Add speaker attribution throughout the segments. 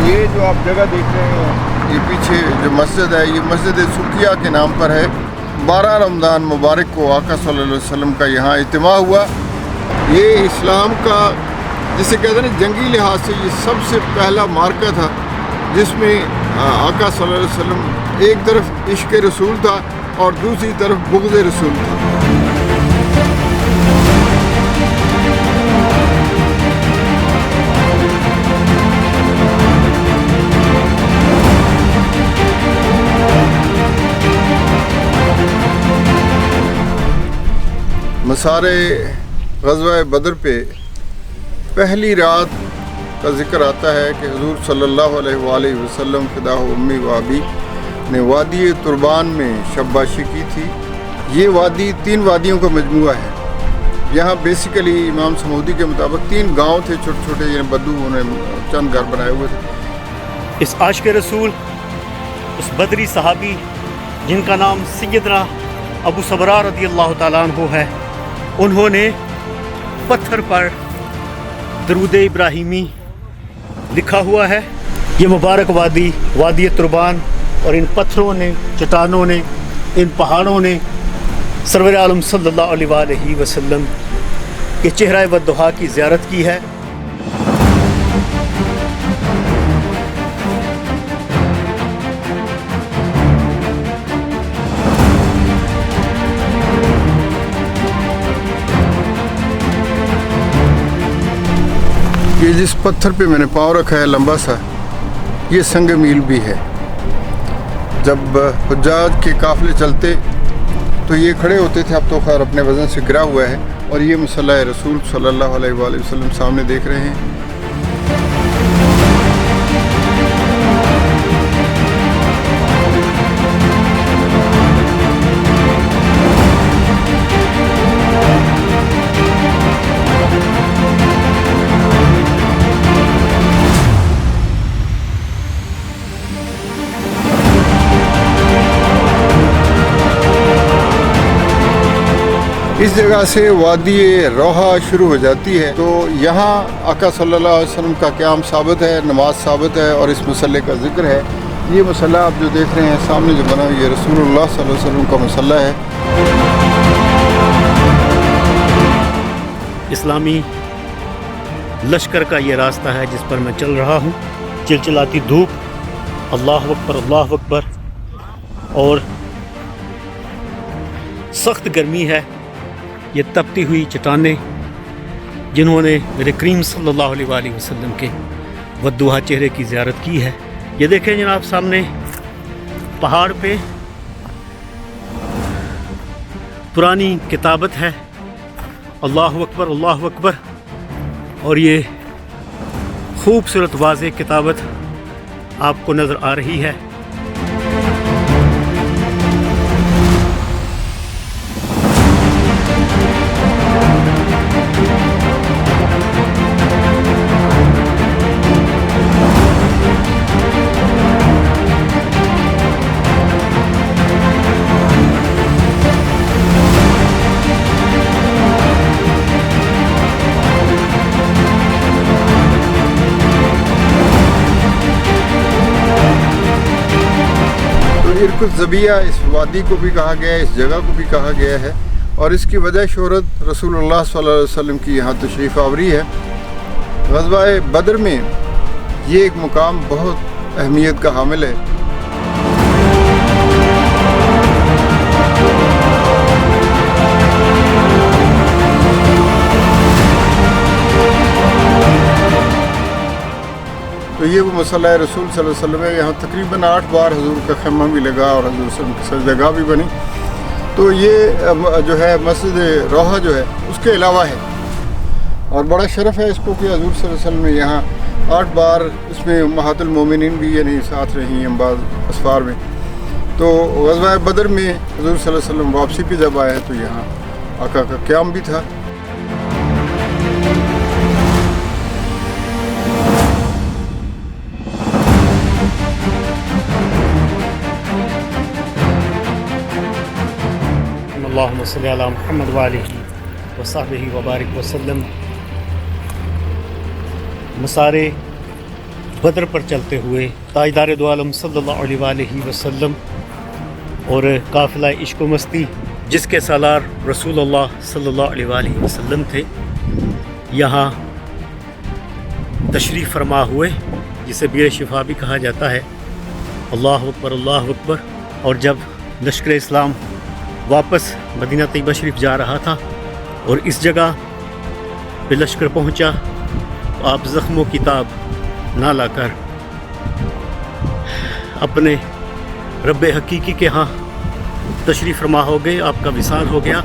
Speaker 1: ये जो आप जगह देख रहे हैं, ये पीछे जो मस्जिद है, ये मस्जिद सुकिया के नाम पर है। 12 रमज़ान मुबारक को आका सल्लल्लाहु अलैहि वसल्लम का यहाँ इज्तिमा हुआ। ये इस्लाम का, जिसे कहते हैं जंगी लिहाज से ये सबसे पहला मार्का था, जिसमें आका सल्लल्लाहु अलैहि वसल्लम एक तरफ इश्क रसूल था और दूसरी तरफ बुग़्ज़ रसूल था। मसारे ग़ज़वा बदर पे पहली रात का ज़िक्र आता है कि हुज़ूर सल्लल्लाहु अलैहि वसल्लम फ़िदाहु उम्मी व अबी ने वादी तुरबान में शब्बाशी की थी। ये वादी 3 वादियों का मजमूआ है। यहाँ बेसिकली इमाम समूदी के मुताबिक 3 गांव थे छोटे छोटे, यानी बद्दू, उन्होंने चंद घर बनाए हुए थे।
Speaker 2: इस आशिक़ रसूल, उस बदरी सहाबी जिनका नाम सैयदना अबू सबरा रज़ियल्लाहु ताला अन्हु है, उन्होंने पत्थर पर दरूद इब्राहिमी लिखा हुआ है। ये मुबारक वादी, वादी तुरबान, और इन पत्थरों ने, चट्टानों ने, इन पहाड़ों ने सरवर आलम सल्लल्लाहु अलैहि वसल्लम के चेहरा वद्दुहा की ज़ियारत की है।
Speaker 1: ये जिस पत्थर पे मैंने पाँव रखा है लंबा सा, ये संग मील भी है। जब हुज्जाज के काफ़िले चलते तो ये खड़े होते थे, अब तो खैर अपने वज़न से गिरा हुआ है। और ये मुसल्ला रसूल सल्लल्लाहु अलैहि वसल्लम सामने देख रहे हैं। इस जगह से वादी रोहा शुरू हो जाती है। तो यहाँ आका सल्लल्लाहु अलैहि वसल्लम का क़याम साबित है, नमाज साबित है, और इस मसल्ले का ज़िक्र है। ये मसल्ला आप जो देख रहे हैं सामने जो बना, ये रसूलुल्लाह सल्लल्लाहु अलैहि वसल्लम का मसल्ला है।
Speaker 2: इस्लामी लश्कर का ये रास्ता है जिस पर मैं चल रहा हूँ। चिलचिलाती धूप, अल्लाह अकबर अल्लाह अकबर, और सख्त गर्मी है। ये तपती हुई चट्टानें जिन्होंने मेरे करीम सल्लल्लाहु अलैहि वसल्लम के वद्दुहा चेहरे की ज़ियारत की है। ये देखें जनाब, सामने पहाड़ पे पुरानी किताबत है, अल्लाह अकबर अल्लाह अकबर, और ये खूबसूरत वाज़े किताबत आपको नज़र आ रही है।
Speaker 1: इरकुल ज़बिया इस वादी को भी कहा गया है, इस जगह को भी कहा गया है, और इसकी वजह शोहरत रसूलुल्लाह सल्लल्लाहु अलैहि वसल्लम की यहाँ तशरीफ़ आवरी है। ग़ज़वा बदर में ये एक मुकाम बहुत अहमियत का हामिल है। तो ये वो मसल्ला रसूल सल्लल्लाहु अलैहि वसल्लम है। यहाँ तकरीबन 8 बार हुजूर का ख़ैमा भी लगा और हुजूर सल्लल्लाहु अलैहि वसल्लम की सजदगाह भी बनी। तो ये जो है मस्जिद रोहा जो है उसके अलावा है, और बड़ा शरफ़ है इसको कि हुजूर सल्लल्लाहु अलैहि वसल्लम ने यहाँ 8 बार इसमें उम्महातुल मोमिनीन भी यानी साथ रही हैं बाज़ असफार में। तो ग़ज़वा बदर में हुजूर सल्लल्लाहु अलैहि वसल्लम वापसी पे जब आए तो यहाँ आका का क़याम भी था।
Speaker 2: अल्लाहुम्मा सल्ली अला मुहम्मद व आलिहि व सहबिहि व बारिक वसल्लम। मसारे بدر پر چلتے ہوئے تاجدار دو عالم صلی اللہ علیہ وسلم اور قافلہ عشق و مستی جس کے سالار رسول اللہ صلی اللہ علیہ وسلم تھے یہاں تشریف فرما ہوئے، جسے بیر شفا بھی کہا جاتا ہے۔ اللہ اکبر اللہ اکبر۔ اور جب لشکر اسلام واپس مدینہ طیبہ شریف جا رہا تھا اور اس جگہ پہ لشکر پہنچا تو آپ زخموں کی تاب نہ لا کر اپنے رب حقیقی کے ہاں تشریف فرما ہو گئے، آپ کا وصال ہو گیا۔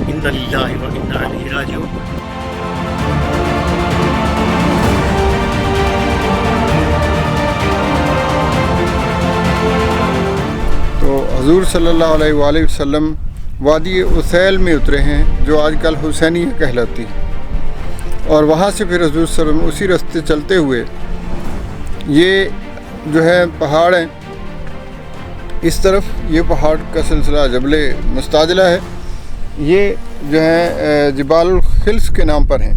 Speaker 2: انا للہ و انا الیہ راجعون۔
Speaker 1: تو حضور صلی اللہ علیہ وآلہ وسلم وادی اسیل میں اترے ہیں، جو آج کل حسینیہ کہلاتی، اور وہاں سے پھر حضور صلی اللہ علیہ وسلم اسی راستے چلتے ہوئے یہ جو ہے پہاڑ ہیں، اس طرف یہ پہاڑ کا سلسلہ جبل مستعجلہ ہے، یہ جو ہے جبال الخلف کے نام پر ہیں۔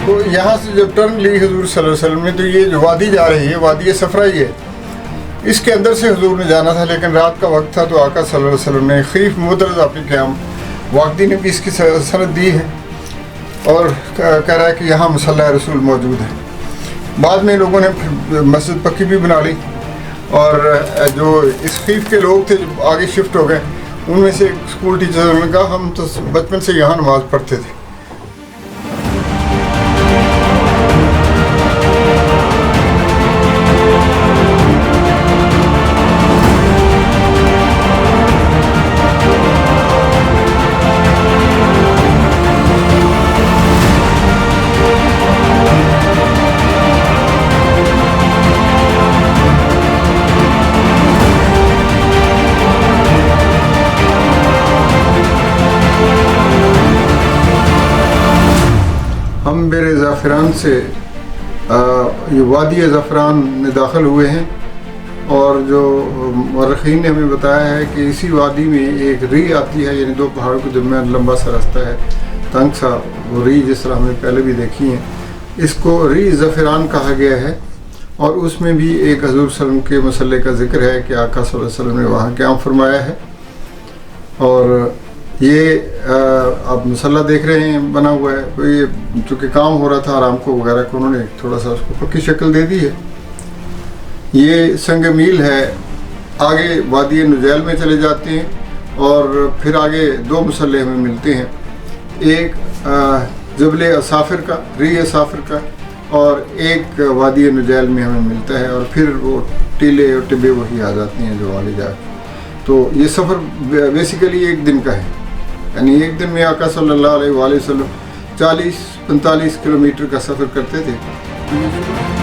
Speaker 1: تو یہاں سے جب ٹرن لی حضور صلی اللہ علیہ وسلم نے تو یہ جو وادی جا رہی ہے وادی صفرا ہی ہے، اس کے اندر سے حضور نے جانا تھا، لیکن رات کا وقت تھا تو آقا صلی اللہ علیہ وسلم نے خیف مدرز آپ قیام واقعی نے بھی اس کی سند دی ہے اور کہہ رہا ہے کہ یہاں مصلی رسول موجود ہے۔ بعد میں لوگوں نے پھر مسجد پکی بھی بنا لی، اور جو اس خیف کے لوگ تھے جو آگے شفٹ ہو گئے، ان میں سے اسکول ٹیچر نے کہا ہم تو بچپن سے یہاں نماز پڑھتے تھے۔ ہم بیر زعفران سے یہ وادی زعفران میں داخل ہوئے ہیں، اور جو مورخین نے ہمیں بتایا ہے کہ اسی وادی میں ایک ری آتی ہے، یعنی دو پہاڑوں کے درمیان لمبا سا راستہ ہے، تنگ سا، وہ ری جس طرح ہم نے پہلے بھی دیکھی ہیں، اس کو ری زعفران کہا گیا ہے، اور اس میں بھی ایک حضور صلی اللہ علیہ وسلم کے مسئلے کا ذکر ہے کہ آقا صلی اللہ علیہ وسلم نے وہاں قیام فرمایا ہے۔ اور یہ آپ مسلح دیکھ رہے ہیں بنا ہوا ہے، تو یہ چونکہ کام ہو رہا تھا آرام کو وغیرہ کو انہوں نے تھوڑا سا اس کو پکی شکل دے دی ہے۔ یہ سنگ میل ہے، آگے وادی نجیل میں چلے جاتے ہیں، اور پھر آگے دو مسلح ہمیں ملتے ہیں، ایک جبل اسافر کا، ری اسافر کا، اور ایک وادی نجیل میں ہمیں ملتا ہے، اور پھر وہ ٹیلے اور ٹبے وہی آ جاتی ہیں جو آگے جا کے۔ تو یہ سفر بیسیکلی ایک دن کا ہے، یعنی ایک دن میں آقا صلی اللہ علیہ وآلہ وسلم 40-45 کلومیٹر کا سفر کرتے تھے۔